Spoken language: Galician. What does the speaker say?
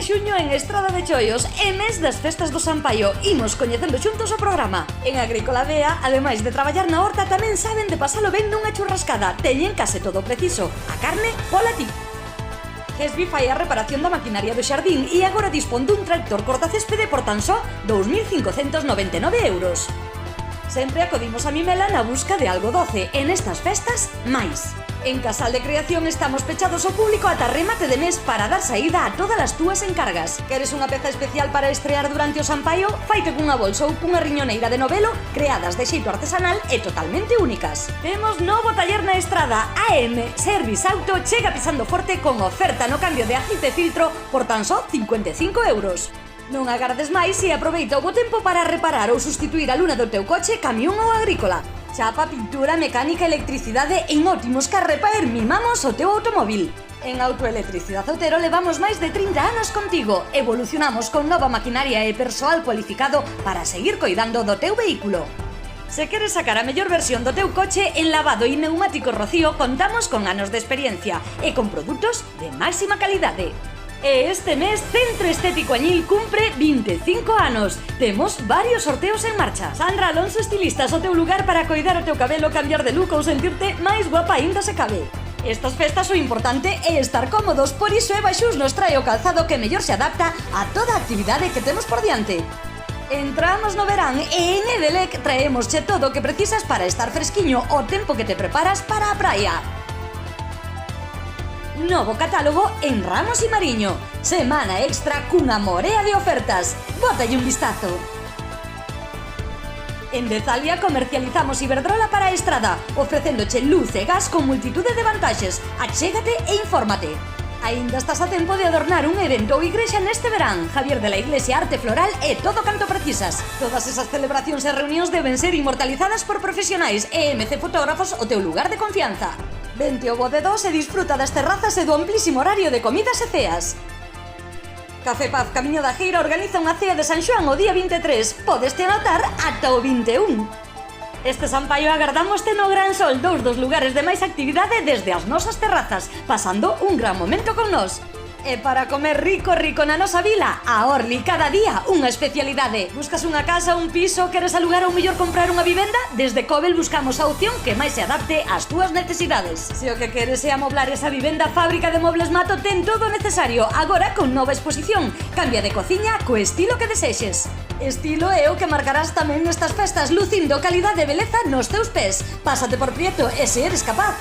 xuño en Estrada de Choios e mes das festas do San Paio. Imos coñecendo xuntos o programa. En Agrícola Bea, ademais de traballar na horta, tamén saben de pasalo ben nunha churrascada. Teñen case todo preciso. A carne, pola ti. Hesby fai a reparación da maquinaria do xardín e agora dispón dun tractor cortacéspede por tan só 2.599 euros. Sempre acodimos a Mimela na busca de algo doce e nestas festas, máis. En Casal de Creación estamos pechados ao público ata remate de mes para dar saída a todas as túas encargas. Queres unha peza especial para estrear durante o San Paio? Faite cunha bolsa ou cunha riñoneira de novelo creadas de xeito artesanal e totalmente únicas. Temos novo taller na Estrada. AM Service Auto chega pisando forte con oferta no cambio de aceite filtro por tan só 55 euros. Non agardes máis e aproveita o bo tempo para reparar ou sustituir a luna do teu coche, camión ou agrícola. Chapa, pintura, mecánica, electricidade en ótimos Carrepaer mimamos o teu automóvil. En Autoelectricidade Otero levamos máis de 30 anos contigo. Evolucionamos con nova maquinaria e persoal cualificado para seguir coidando do teu vehículo. Se queres sacar a mellor versión do teu coche en lavado e neumáticos Rocío, contamos con anos de experiencia e con produtos de máxima calidade. E este mes Centro Estético Añil cumpre 25 anos. Temos varios sorteos en marcha. Sandra Alonso Estilistas, o teu lugar para coidar o teu cabelo, cambiar de look ou sentirte máis guapa aínda se cabe. Estas festas o importante é estar cómodos, por iso Eva Xus nos trae o calzado que mellor se adapta a toda a actividade que temos por diante. Entramos no verán e en Edelec traémosche todo o que precisas para estar fresquiño o tempo que te preparas para a praia. Novo catálogo en Ramos y Mariño. Semana extra cunha morea de ofertas. Bótalle un vistazo. En Dezalia comercializamos Iberdrola para a Estrada, ofrecéndoche luz e gas con multitude de vantaxes. Achégate e infórmate. Aínda estás a tempo de adornar un evento ou igrexa neste verán. Javier de la Iglesia Arte Floral e todo canto precisas. Todas esas celebracións e reunións deben ser inmortalizadas por profesionais e MC Fotógrafos o teu lugar de confianza. Vente ao Bode 2 e disfruta das terrazas e do amplísimo horario de comidas e ceas. Café Paz Camiño da Geira organiza unha cea de San Xoán o día 23. Podes te anotar ata o 21. Este San Paio agardámoste no Gran Sol, dous dos lugares de máis actividade desde as nosas terrazas, pasando un gran momento con nós. E para comer rico na nosa vila, a Orli cada día unha especialidade. Buscas unha casa, un piso, queres alugar ou mellor comprar unha vivenda? Desde Cobel buscamos a opción que máis se adapte ás túas necesidades. Se o que queres é amoblar esa vivenda, Fábrica de Mobles Mato ten todo o necesario, agora con nova exposición. Cambia de cociña co estilo que desexes. Estilo é o que marcarás tamén nestas festas, lucindo calidade e beleza nos teus pés. Pásate por Prieto e se eres capaz,